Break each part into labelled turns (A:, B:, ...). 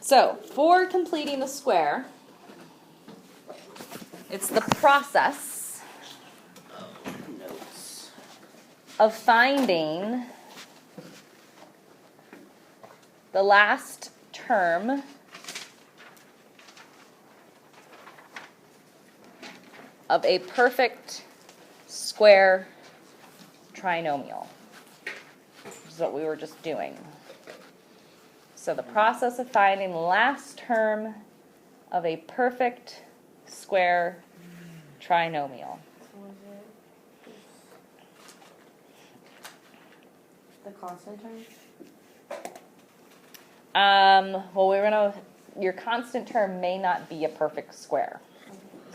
A: So for completing the square, it's the process of finding the last term of a perfect square trinomial, which is what we were just doing. So the process of finding the last term of a perfect square trinomial.
B: The constant term?
A: Well, your constant term may not be a perfect square.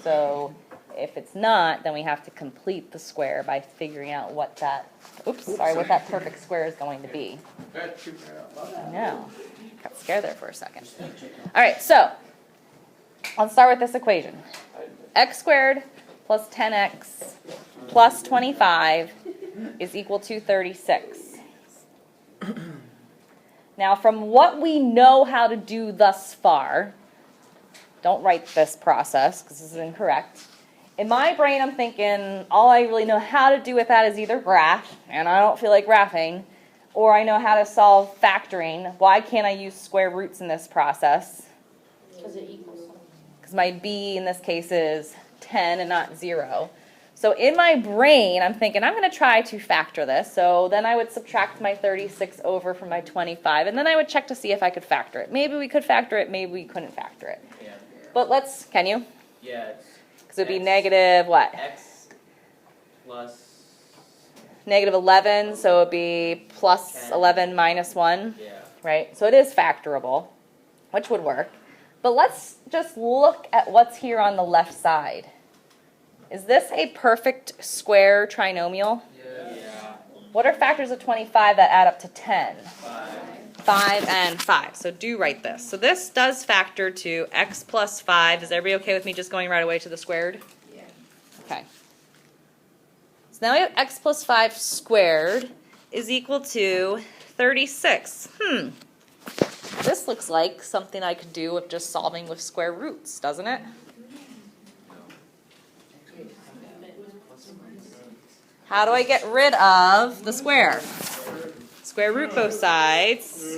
A: So if it's not, then we have to complete the square by figuring out what that, what that perfect square is going to be. I know. Got scared there for a second. All right, so let's start with this equation. X squared plus 10x plus 25 is equal to 36. Now, from what we know how to do thus far, don't write this process because this is incorrect. In my brain, I'm thinking all I really know how to do with that is either graph, and I don't feel like graphing, or I know how to solve factoring. Why can't I use square roots in this process?
B: Because it equals something.
A: Because my b in this case is 10 and not 0. So in my brain, I'm thinking I'm going to try to factor this. So then I would subtract my 36 over from my 25, and then I would check to see if I could factor it. Maybe we could factor it, maybe we couldn't factor it.
C: Yeah.
A: But let's, can you?
C: Yeah.
A: Because it would be negative what?
C: X plus...
A: Negative 11, so it would be plus
C: 10.
A: 11 minus 1.
C: Yeah.
A: Right? So it is factorable, which would work. But let's just look at what's here on the left side. Is this a perfect square trinomial?
C: Yeah.
A: What are factors of 25 that add up to 10?
C: 5.
A: 5 and 5. So do write this. So this does factor to x plus 5. Is everybody okay with me just going right away to the squared?
B: Yeah.
A: Okay. So now we have x plus 5 squared is equal to 36. This looks like something I could do with just solving with square roots, doesn't it? How do I get rid of the square? Square root both sides.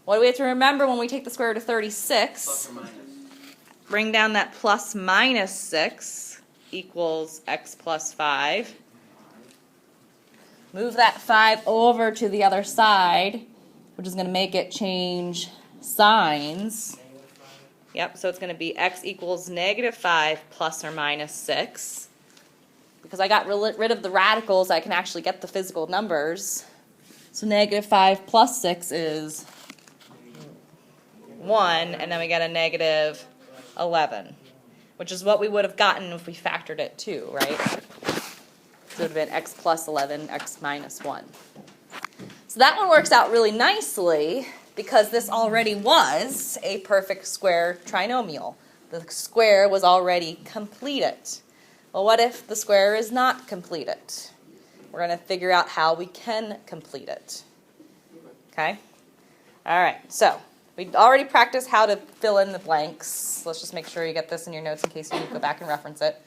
A: What do we have to remember when we take the square root of 36?
C: Plus or minus.
A: Bring down that plus minus 6 equals x plus 5. Move that 5 over to the other side, which is going to make it change signs. Yep, so it's going to be x equals negative 5 plus or minus 6. Because I got rid of the radicals, I can actually get the physical numbers. So negative 5 plus 6 is 1, and then we get a negative 11, which is what we would have gotten if we factored it too, right? So it would have been x plus 11, x minus 1. So that one works out really nicely because this already was a perfect square trinomial. The square was already completed. Well, what if the square is not completed? We're going to figure out how we can complete it. Okay? All right, so we already practiced how to fill in the blanks. Let's just make sure you get this in your notes in case you need to go back and reference it.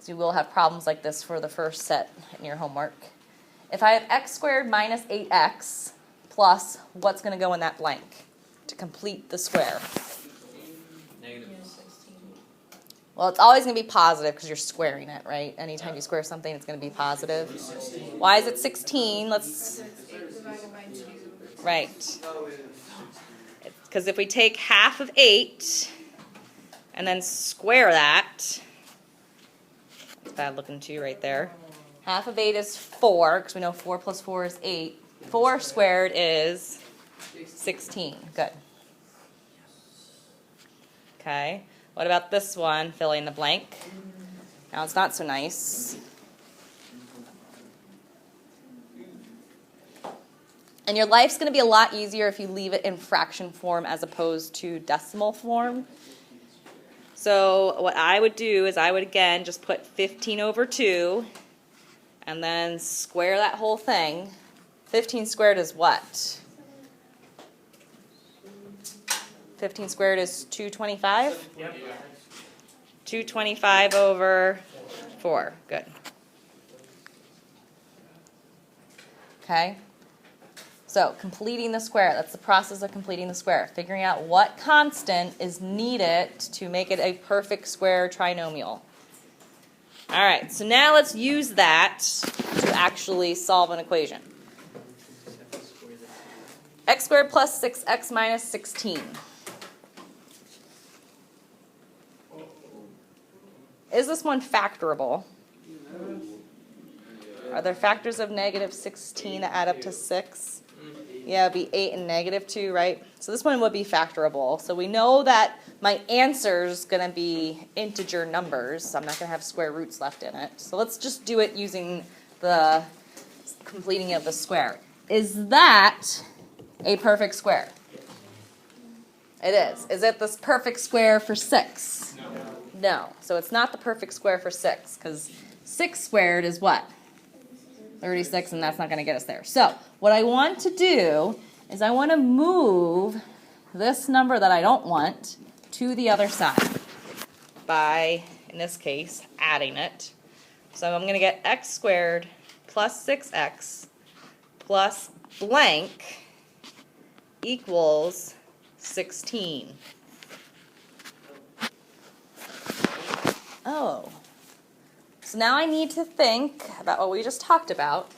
A: So you will have problems like this for the first set in your homework. If I have x squared minus 8x plus, what's going to go in that blank to complete the square?
C: Negative.
A: Well, it's always going to be positive because you're squaring it, right? Anytime you square something, it's going to be positive. Why is it 16? Let's... Right. Because if we take half of 8 and then square that, that's bad looking too right there. Half of 8 is 4, because we know 4 plus 4 is 8. 4 squared is 16. Good. Okay. What about this one, filling the blank? Now it's not so nice. And your life's going to be a lot easier if you leave it in fraction form as opposed to decimal form. So what I would do is I would, again, just put 15 over 2 and then square that whole thing. 15 squared is what? 15 squared is 225?
C: Yep.
A: 225 over 4. Good. Okay. So completing the square. That's the process of completing the square. Figuring out what constant is needed to make it a perfect square trinomial. All right. So now let's use that to actually solve an equation. X squared plus 6x minus 16. Is this one factorable? Are there factors of negative 16 that add up to 6? Yeah, it'd be 8 and negative 2, right? So this one would be factorable. So we know that my answer's going to be integer numbers. I'm not going to have square roots left in it. So let's just do it using the completing of the square. Is that a perfect square? It is. Is it this perfect square for 6? No. So it's not the perfect square for 6, because 6 squared is what? 36, and that's not going to get us there. So what I want to do is I want to move this number that I don't want to the other side by, in this case, adding it. So I'm going to get x squared plus 6x plus blank equals 16. Oh. So now I need to think about what we just talked about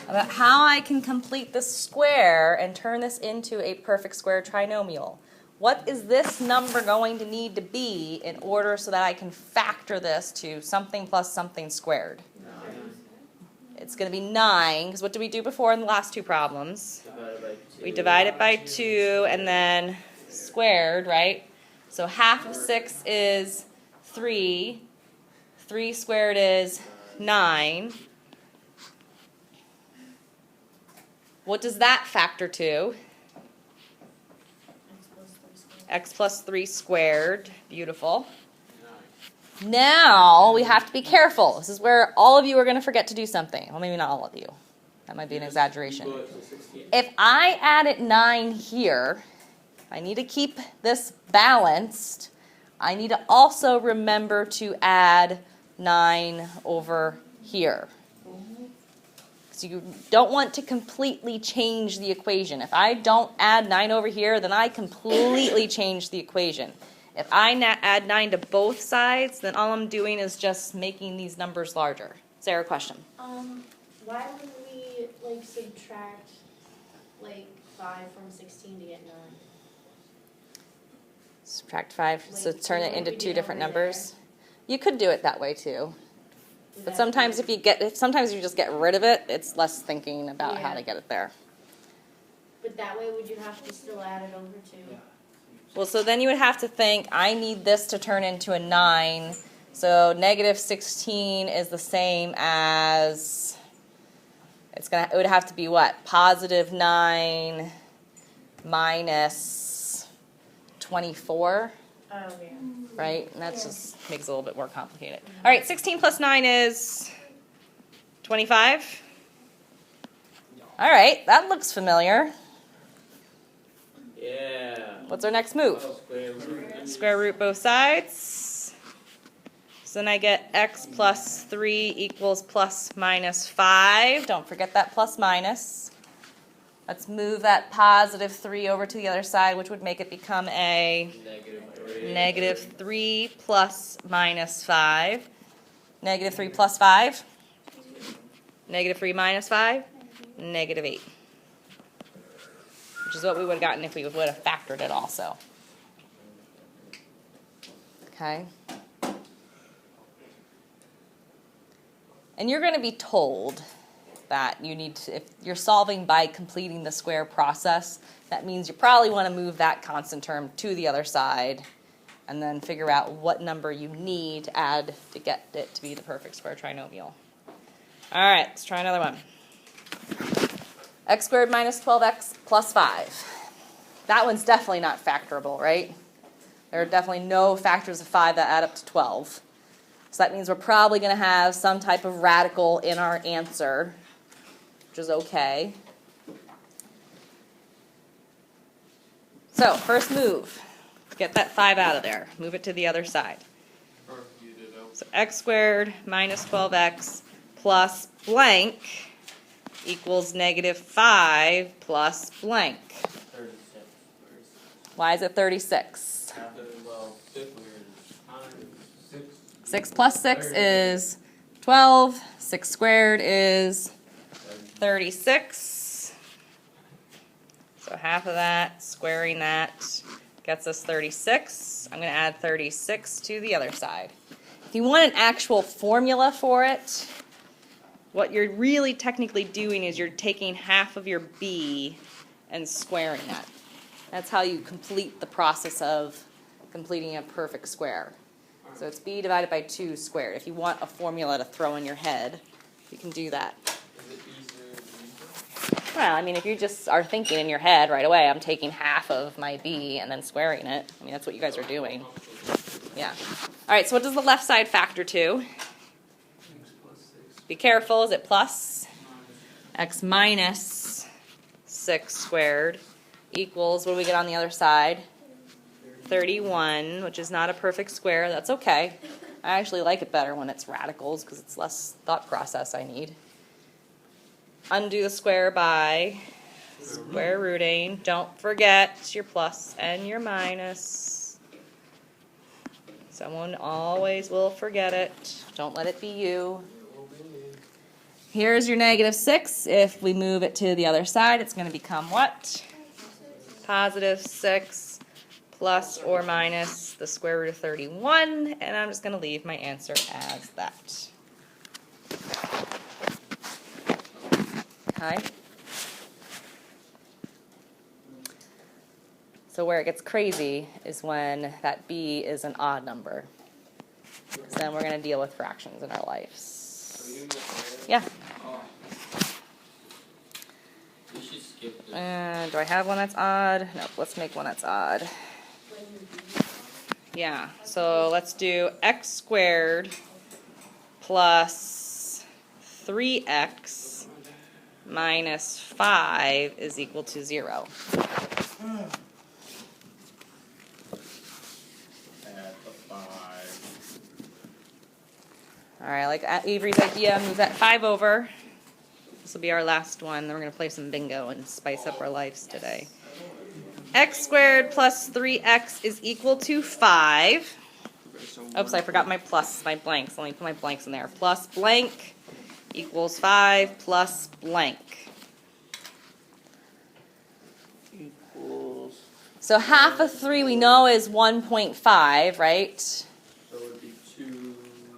A: how I can complete this square and turn this into a perfect square trinomial. What is this number going to need to be in order so that I can factor this to something plus something squared?
C: 9.
A: It's going to be 9, because what did we do before in the last two problems?
C: Divided by 2.
A: We divided by 2 and then squared, right? So half of 6 is 3. 3 squared is 9. What does that factor to? X plus 3 squared. Beautiful.
C: 9.
A: Now we have to be careful. This is where all of you are going to forget to do something. Well, maybe not all of you. That might be an exaggeration. If I added 9 here, I need to keep this balanced. I need to also remember to add 9 over here. So you don't want to completely change the equation. If I don't add 9 over here, then I completely change the equation. If I add 9 to both sides, then all I'm doing is just making these numbers larger. Sarah, question?
B: Why would we subtract 5 from 16 to get 9?
A: Subtract 5, so turn it into
B: we
A: two
B: did
A: different
B: over
A: numbers. You could do it that way too.
B: Would
A: But
B: that
A: sometimes
B: be-
A: sometimes you just get rid of it, it's less thinking about how
B: Yeah.
A: to get it there.
B: But that way, would you have to still add it over to?
A: Well, so then you would have to think, I need this to turn into a 9. So negative 16 is the same as, it would have to be what? Positive 9 minus 24,
B: Oh, yeah.
A: right? And that just makes it a little bit more complicated. All right, 16 plus 9 is 25. All right, that looks familiar.
C: Yeah.
A: What's our next move?
C: Square root.
A: Square root both sides. So then I get x plus 3 equals plus minus 5. Don't forget that plus minus. Let's move that positive 3 over to the other side, which would make it become a negative 3 plus minus 5. Negative 3 plus 5. Negative 3 minus 5. Negative 8. Which is what we would have gotten if we would have factored it also. Okay? And you're going to be told that you need to, if you're solving by completing the square process, that means you probably want to move that constant term to the other side and then figure out what number you need to add to get it to be the perfect square trinomial. All right, let's try another one. X squared minus 12x plus 5. That one's definitely not factorable, right? There are definitely no factors of 5 that add up to 12. So that means we're probably going to have some type of radical in our answer, which is okay. So, first move. Get that 5 out of there. Move it to the other side. So x squared minus 12x plus blank equals negative 5 plus blank.
C: 36.
A: Why is it 36?
C: Well,
A: 6 plus 6 is 12. 6 squared is 36. So half of that, squaring that, gets us 36. I'm going to add 36 to the other side. If you want an actual formula for it, what you're really technically doing is you're taking half of your b and squaring that. That's how you complete the process of completing a perfect square. So it's b divided by 2 squared. If you want a formula to throw in your head, you can do that. Well, I mean, if you just are thinking in your head right away, I'm taking half of my b and then squaring it. I mean, that's what you guys are doing. Yeah. All right, so what does the left side factor to? Be careful, is it plus? X minus 6 squared equals, what do we get on the other side? 31, which is not a perfect square. That's okay. I actually like it better when it's radicals because it's less thought process I need. Undo the square by square rooting. Don't forget your plus and your minus. Someone always will forget it. Don't let it be you. Here's your negative 6. If we move it to the other side, it's going to become what? Positive 6 plus or minus the square root of 31. And I'm just going to leave my answer as that. Okay. So where it gets crazy is when that b is an odd number. So then we're going to deal with fractions in our lives. Yeah.
C: We should skip this.
A: Do I have one that's odd? Nope, let's make one that's odd. Yeah, so let's do x squared plus 3x minus 5 is equal to 0. All right, like Avery's idea, move that 5 over. This will be our last one. Then we're going to play some bingo and spice up our lives today. X squared plus 3x is equal to 5. Oops, I forgot my plus, my blanks. Let me put my blanks in there. Plus blank equals 5 plus blank.
C: Equals.
A: So half of 3 we know is 1.5, right?
C: So it would be 2.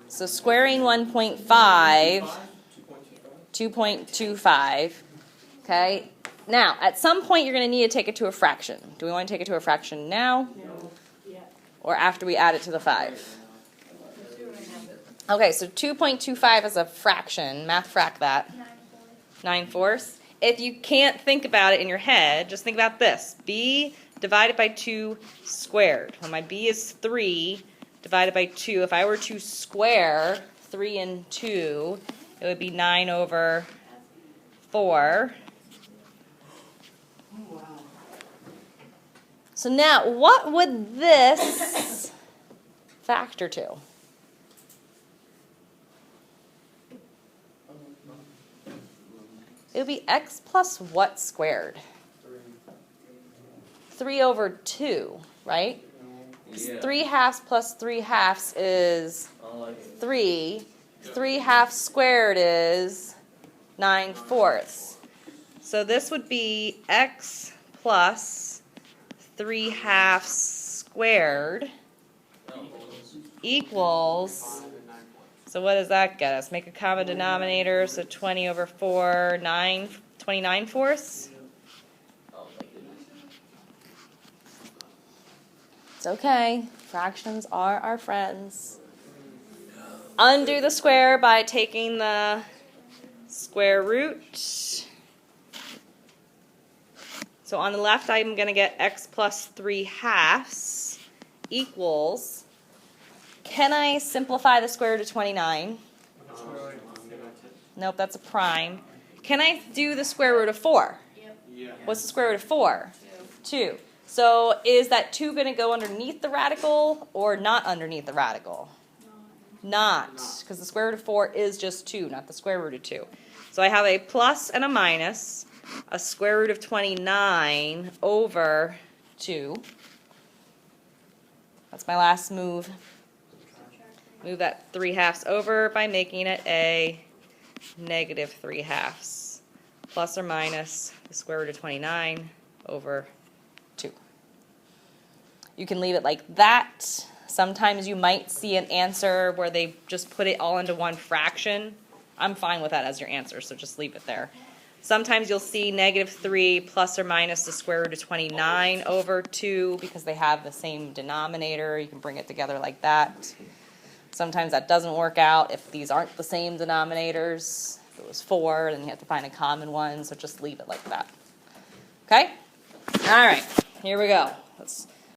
A: So squaring 1.5, 2.25, okay? Now, at some point you're going to need to take it to a fraction. Do we want to take it to a fraction now?
B: No. Yeah.
A: Or after we add it to the 5? Okay, so 2.25 is a fraction. Math frac that. 9/4. If you can't think about it in your head, just think about this. B divided by 2 squared. When my b is 3 divided by 2, if I were to square 3 and 2, it would be 9 over 4. So now, what would this factor to? It would be x plus what squared? 3 over 2, right?
C: Yeah.
A: 3 halves plus 3 halves is 3. 3 halves squared is 9/4. So this would be x plus 3 halves squared equals, so what does that get us? Make a common denominator, so 20 over 4, 29/4.
C: Oh my goodness.
A: It's okay. Fractions are our friends. Undo the square by taking the square root. So on the left, I'm going to get x plus 3 halves equals, can I simplify the square root of 29? Nope, that's a prime. Can I do the square root of 4?
B: Yep.
C: Yeah.
A: What's the square root of 4? 2. So is that 2 going to go underneath the radical or not underneath the radical? Not, because the square root of 4 is just 2, not the square root of 2. So I have a plus and a minus, a square root of 29 over 2. That's my last move. Move that 3/2 over by making it a negative 3/2, plus or minus the square root of 29 over 2. You can leave it like that. Sometimes you might see an answer where they just put it all into one fraction. I'm fine with that as your answer, so just leave it there. Sometimes you'll see negative 3 plus or minus the square root of 29 over 2 because they have the same denominator. You can bring it together like that. Sometimes that doesn't work out if these aren't the same denominators. If it was 4, then you have to find a common one, so just leave it like that. Okay? All right, here we go. Let's